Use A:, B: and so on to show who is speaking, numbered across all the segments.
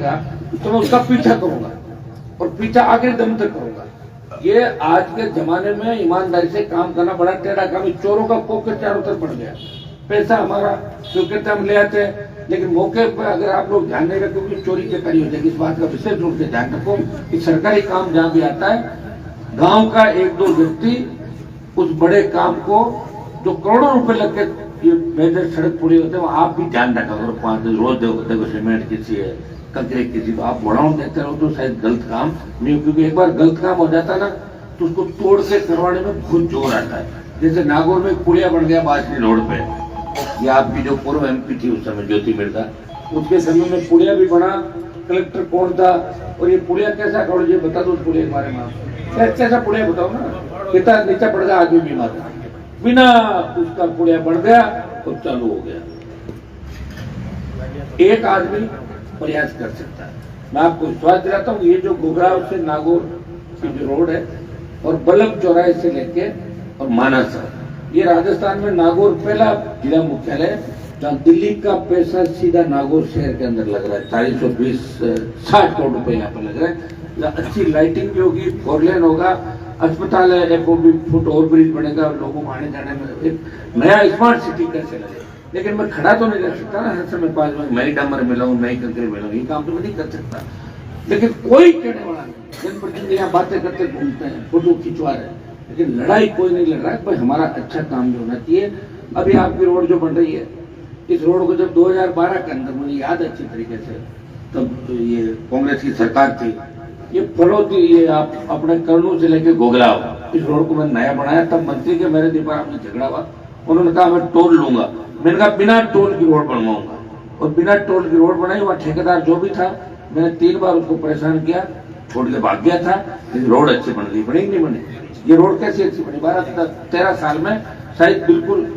A: आएगा तो मैं उसका पीछा करूंगा और पीछा आगे दम तक करूंगा। ये आज के जमाने में ईमानदारी से काम करना बड़ा टेढ़ा काम। चोरों का पॉकेट चारों तरफ बढ़ गया, पैसा हमारा स्वीकृति हम ले आते हैं, लेकिन मौके पर अगर आप लोग ध्यान नहीं रखोगे चोरी चकारी हो जाएगी। इस बात का विशेष रूप से ध्यान रखो कि सरकारी काम जहाँ भी आता है, गांव का एक दो व्यक्ति उस बड़े काम को जो करोड़ों रुपए लग के ये मेजर सड़क पूरी होते हैं, आप भी ध्यान रखा करो। 5 रोज देखो सीमेंट किसी है, कचरे किसी को आप बढ़ाओ देते रहो तो शायद गलत काम नहीं, क्योंकि एक बार गलत काम हो जाता ना तो उसको तोड़ के करवाने में बहुत जोर आता है। जैसे नागौर में पुलिया बन गया बाजरी रोड पे, ये आपकी जो पूर्व एमपी थी उस समय ज्योति मिर्जा, उसके समय में पुलिया भी बना, कलेक्टर कौन था और ये पुलिया कैसा करो ये बता दो। उस पुलिया के बारे में कैसा पुलिया बताओ ना, कितना नीचा पड़ गया आदमी बीमार, बिना उसका पुलिया बढ़ गया तो चालू हो गया। एक आदमी प्रयास कर सकता है। मैं आपको विश्वास दिलाता हूँ, ये जो गुगराव से नागौर की जो रोड है और बल्लभ चौराहे से लेके और मानस, ये राजस्थान में नागौर पहला जिला मुख्यालय जहाँ दिल्ली का पैसा सीधा नागौर शहर के अंदर लग रहा है। 420-60 करोड़ रुपए यहाँ पर लग रहा है। अच्छी लाइटिंग भी होगी, 4 लेन होगा, अस्पताल है, एफओबी फुट ओवर ब्रिज बनेगा, लोगों को आने जाने में एक नया स्मार्ट सिटी कैसे लगे। लेकिन मैं खड़ा तो नहीं रह सकता ना हर समय 5 मिनट, मैं ही डम्बर मिलाऊं, मैं ही कंकरे मिलाऊं, ये काम तो मैं नहीं कर सकता। लेकिन कोई कहने वाला नहीं, जनप्रतिनिधि यहाँ बातें करते घूमते हैं, फोटो खिंचवा रहे हैं, लेकिन लड़ाई कोई नहीं लड़ रहा है। भाई हमारा अच्छा काम जो होना चाहिए। अभी आपकी रोड जो बन रही है, इस रोड को जब 2012 के अंदर मुझे याद है अच्छी तरीके से, तब तो ये कांग्रेस की सरकार थी, ये फलोदी ये आप अपने कर्नूल से लेके गोगलाव इस रोड को मैंने नया बनाया। तब मंत्री के मेरे दीपार में झगड़ा हुआ, उन्होंने कहा मैं टोल लूंगा, मैंने कहा बिना टोल की रोड बनवाऊंगा और बिना टोल की रोड बनाई। वहाँ ठेकेदार जो भी था, मैंने 3 बार उसको परेशान किया, छोड़ के भाग गया था, लेकिन रोड अच्छी बन गई। बनी नहीं बनी, ये रोड कैसी अच्छी बनी? 12-13 साल में शायद बिल्कुल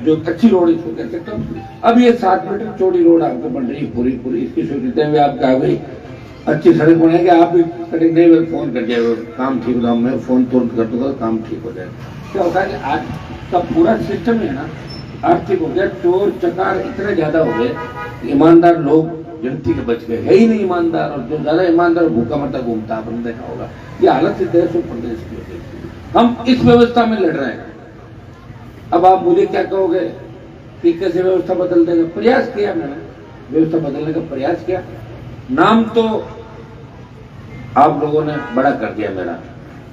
A: जो अच्छी रोड इसको कह सकते हो। अब ये 7 मीटर चौड़ी रोड आपको बन रही है पूरी इसकी स्वीकृति हुए आप कहा भाई अच्छी सड़क बनेगी, आप भी करेंगे नहीं, फोन कर दिया काम ठीक होगा, मैं फोन तुरंत कर दूंगा काम ठीक हो जाएगा। क्या होता है कि आज का पूरा सिस्टम है ना आर्थिक हो गया, चोर चकार इतने ज्यादा हो गए, ईमानदार लोग गिनती के बच गए, है ही नहीं ईमानदार, और जो ज्यादा ईमानदार भूखा मरता घूमता, आपने देखा होगा। ये हालत इस देश और प्रदेश की होगी। हम इस व्यवस्था में लड़ रहे हैं। अब आप मुझे क्या कहोगे कि कैसे व्यवस्था बदल देगा? प्रयास किया मैंने, व्यवस्था बदलने का प्रयास किया। नाम तो आप लोगों ने बड़ा कर दिया मेरा,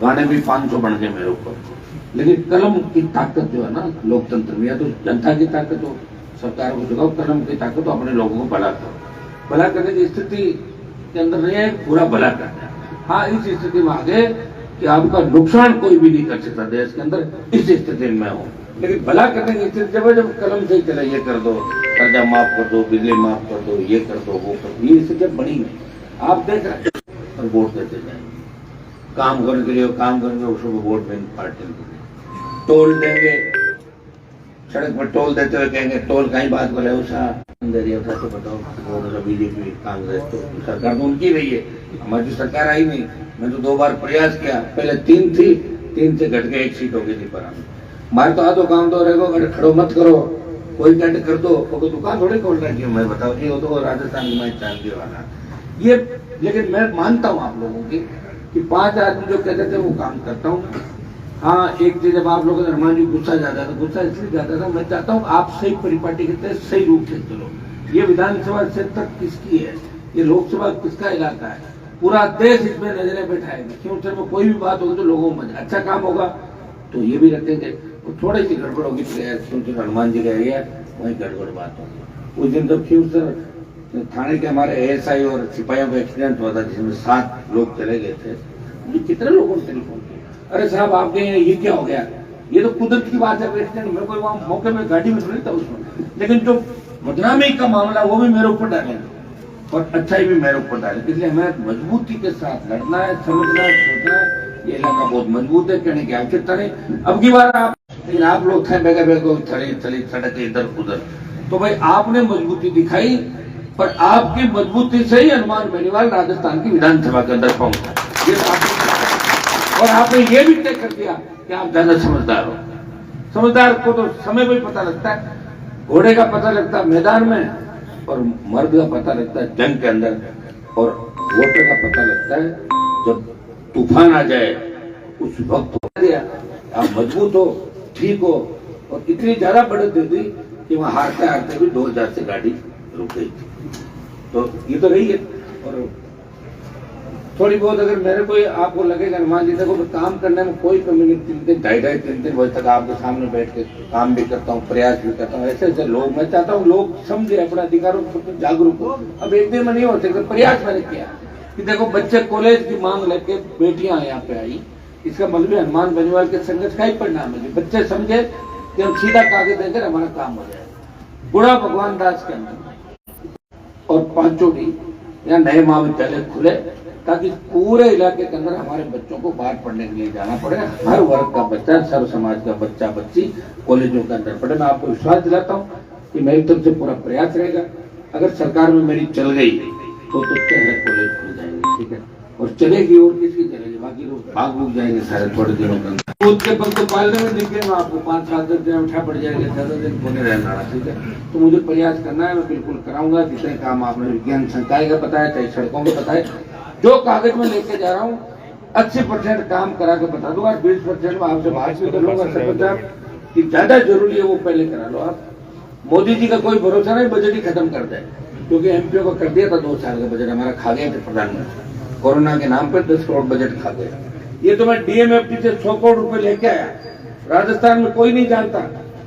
A: गाने भी 500 बन गए मेरे ऊपर, लेकिन कलम की ताकत जो है ना लोकतंत्र में, या तो जनता की ताकत हो, सरकार को जगाओ, कलम की ताकत हो, अपने लोगों को भला करो। भला करने की स्थिति के अंदर नहीं है, पूरा भला करना है। हाँ, इस स्थिति में आगे कि आपका नुकसान कोई भी नहीं कर सकता देश के अंदर, इस स्थिति में हूँ। लेकिन भला करने की स्थिति जब कलम से ही चले, ये कर दो, कर्जा माफ कर दो, बिजली माफ कर दो, ये कर दो, वो कर दो, ये स्थिति बनी नहीं। आप देख रहे हैं और वोट देते जाएंगे, काम करने के लिए काम करेंगे, उसको वोट बैंक पार्टी के लिए टोल देंगे, सड़क पर टोल देते हुए कहेंगे टोल का ही बात बोले उषा अंदर था तो बताओ, बीजेपी कांग्रेस तो सरकार तो उनकी रही है, हमारी तो सरकार आई नहीं। मैं तो 2 बार प्रयास किया, पहले 3 थी, 3 से घट के 1 सीट हो गई थी पर हमारे तो आधो काम तो रहेगा, अगर खड़ो मत करो, कोई टेंट कर दो, कोई दुकान थोड़ी खोल रहा है, मैं बताओ जी, वो तो राजस्थान की मैं चांदी वाला ये। लेकिन मैं मानता हूँ आप लोगों की कि 5 आदमी जो कहते थे वो काम करता हूँ। हाँ, एक चीज जब आप लोगों ने हनुमान जी गुस्सा जाता था, गुस्सा इसलिए जाता था, मैं चाहता हूँ आप सही परिपाटी के तहत सही रूप से चलो। ये विधानसभा क्षेत्र किसकी है, ये लोकसभा किसका इलाका है, पूरा देश इसमें नजरें बैठाएगा। क्यों में कोई भी बात होगी तो लोगों को मजा, अच्छा काम होगा तो ये भी रखेंगे, और थोड़ी सी गड़बड़ होगी तो हनुमान जी का एरिया वही गड़बड़ बात होगी। उस दिन जब फ्यूचर थाने के हमारे एएसआई और सिपाहियों का एक्सीडेंट हुआ था जिसमें 7 लोग चले गए थे, कितने लोगों ने टेलीफोन किया, अरे साहब आपके ये क्या हो गया? ये तो कुदरत की बात है, एक्सीडेंट में कोई वहां मौके में गाड़ी में थोड़ी था उसमें, लेकिन जो बदनामी का मामला वो भी मेरे ऊपर डाले और अच्छाई भी मेरे ऊपर डाले। इसलिए हमें मजबूती के साथ लड़ना है, समझना है, सोचना है। ये इलाका बहुत मजबूत है, कहने की आवश्यकता नहीं। अब की बार आप, लेकिन आप लोग थे बेगा बेगो थली सड़क इधर उधर, तो भाई आपने मजबूती दिखाई, पर आपकी मजबूती से ही हनुमान बेनीवाल राजस्थान की विधानसभा के अंदर पहुंचा। और आपने ये भी तय कर दिया कि आप ज्यादा समझदार हो। समझदार को तो समय में पता लगता है, घोड़े का पता लगता है मैदान में, और मर्द का पता लगता है जंग के अंदर। और वोटर का पता लगता है जब तूफान आ जाए, उस वक्त हो गया। आप मजबूत हो, ठीक हो, और इतनी ज्यादा बढ़त दे दी कि वहां हारते हारते भी 2000 से गाड़ी रुक गई थी। तो ये तो रही है। और थोड़ी बहुत अगर मेरे को आपको लगेगा मान लीजिए देखो काम करने में कोई कमी नहीं, 3 दिन 2.5 3 बजे तक आपके सामने बैठ के काम भी करता हूँ, प्रयास भी करता हूँ। ऐसे ऐसे लोग, मैं चाहता हूँ लोग समझे, अपने अधिकारों के प्रति जागरूक हो। अब एक दिन में नहीं हो सकता, प्रयास मैंने किया कि देखो बच्चे कॉलेज की मांग लेके बेटियां यहाँ पे आई, इसका मतलब हनुमान बेनीवाल के संघर्ष का ही परिणाम है। बच्चे समझे कि हम सीधा कागज देकर हमारा काम हो जाए। बूढ़ा भगवान दास के अंदर और पांचोटी यहाँ नए महाविद्यालय खुले ताकि पूरे इलाके के अंदर हमारे बच्चों को बाहर पढ़ने के लिए जाना पड़े। हर वर्ग का बच्चा, सर्व समाज का बच्चा बच्ची कॉलेजों के अंदर पढ़े। मैं आपको विश्वास दिलाता हूँ कि मेरी तरफ से पूरा प्रयास रहेगा। अगर सरकार में मेरी चल गई तो 13 कॉलेज खुल जाएंगे, ठीक है, और चलेगी और किसकी चलेगी, बाकी लोग भाग भूग जाएंगे सारे थोड़े दिनों के अंदर। दूध के पल तो पालने में दिखे मैं आपको 5-7 दिन उठा पड़ जाएगा, 7 दिन होने रहना, ठीक है। तो मुझे प्रयास करना है, मैं बिल्कुल कराऊंगा। जितने काम आपने विज्ञान संकाय का बताया, चाहे सड़कों का बताया, जो कागज में लेके जा रहा हूँ 80% काम करा के बता दूंगा। 20% में आपसे बात भी कर लूंगा सरपंच कि ज्यादा जरूरी है वो पहले करा लो आप। मोदी जी का कोई भरोसा नहीं, बजट ही खत्म कर दे, क्योंकि एमपीओ को कर दिया था 2 साल का बजट हमारा खा गया था प्रधानमंत्री, कोरोना के नाम पर 10 करोड़ बजट खा गया। ये तो मैं डीएमएफटी से 100 करोड़ रुपए लेके आया। राजस्थान में कोई नहीं जानता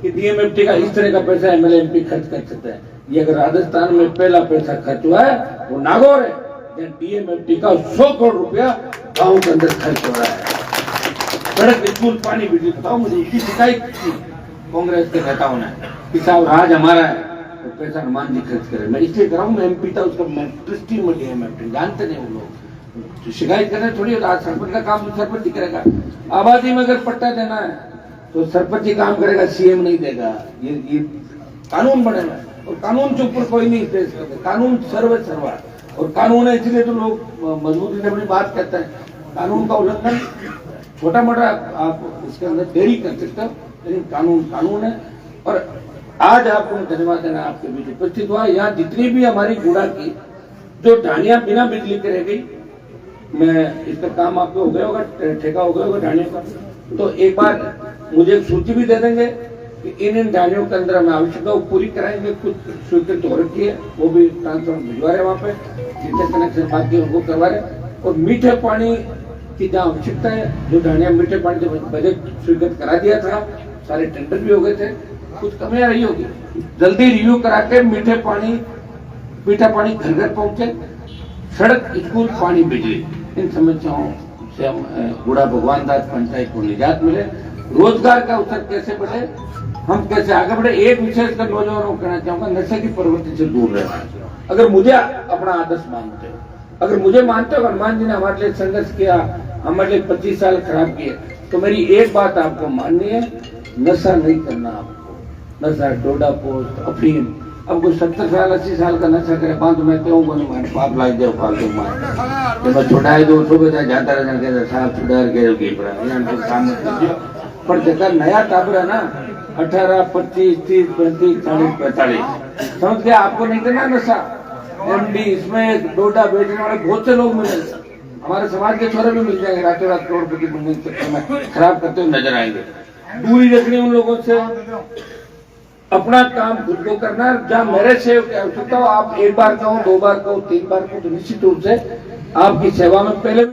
A: कि डीएमएफटी का इस तरह का पैसा एमएलए एमपी खर्च कर सकते हैं। ये अगर राजस्थान में पहला पैसा खर्च हुआ है वो नागौर है। डीएमएफटी का 100 करोड़ रुपया गांव के अंदर खर्च हो रहा है। सड़क, स्कूल, पानी, बिजली। बताओ मुझे, इसकी शिकायत की कांग्रेस के नेताओं ने कि साहब राज हमारा है तो पैसा हनुमान जी खर्च करे। मैं इसलिए कर रहा हूँ, मैं एमपी था, उसका मैं ट्रस्टी में डीएमएफटी, जानते नहीं वो लोग, तो शिकायत करने थोड़ी होता। आज सरपंच का काम तो सरपंच ही करेगा। आबादी में अगर पट्टा देना है तो सरपंच ही काम करेगा, सीएम नहीं देगा। ये कानून बनेगा और कानून के ऊपर कोई नहीं दे सकता। कानून सर्व सर्वा, और कानून है इसलिए तो लोग मजबूती से अपनी बात कहते हैं। कानून का उल्लंघन छोटा मोटा आप इसके अंदर देरी कर सकते हो, लेकिन कानून कानून है। और आज आपको धन्यवाद देना, आपके बीच उपस्थित हुआ। यहाँ जितनी भी हमारी गुड़ा की जो ढानियां बिना बिजली के रह गई, मैं इसका काम आपको हो गया होगा, ठेका हो गया होगा ढानियों का, तो एक बार मुझे एक सूची भी दे देंगे कि इन ढानियों के अंदर हमें आवश्यकता वो पूरी कराएंगे। कुछ स्वीकृत हो रखी है, वो भी ट्रांसफर भिजवा रहे वहाँ पे, जितने कनेक्शन बाकी उनको करवा रहे। और मीठे पानी की जहाँ आवश्यकता है, जो ढानियां मीठे पानी से बजट स्वीकृत करा दिया था, सारे टेंडर भी हो गए थे, कुछ कमियां रही होगी, जल्दी रिव्यू करा के मीठा पानी घर घर पहुंचे। सड़क, स्कूल, पानी, बिजली, इन समस्याओं से हम गुड़ा भगवान दास पंचायत को निजात मिले। रोजगार का अवसर कैसे बढ़े, हम कैसे आगे बढ़े। एक विशेष कर नौजवानों को कहना चाहूंगा, नशे की प्रवृत्ति से दूर रहना। अगर मुझे अपना आदर्श मानते हो, अगर मुझे मानते हो हनुमान जी ने हमारे लिए संघर्ष किया, हमारे लिए 25 साल खराब किए, तो मेरी एक बात आपको माननी है, नशा नहीं करना आपको। नशा, डोडा पोस्ट, अफीम। अब कोई 70 साल 80 साल का नशा करे, बात मैं क्यों बनूं, मैं पाप लाग जाओ फालतू मार तो मैं छुड़ाए दो, सुबह जाता रहता साहब छुड़ा के काम पर जगह नया टाबर है ना, 18, 25, 30, 35, 40, 45, समझ गया। आपको नहीं करना नशा, एमडी, इसमें डोडा बेचने वाले बहुत से लोग मिले, हमारे समाज के छोरे भी मिल जाएंगे, रातों रात करोड़पति बनने के चक्कर में खराब करते हुए नजर आएंगे। दूरी रखनी उन लोगों से, अपना काम खुद को करना। जहाँ मेरे सेव की आवश्यकता हो, आप 1 बार कहो, 2 बार कहो, 3 बार कहो, तो निश्चित रूप से आपकी सेवा में पहले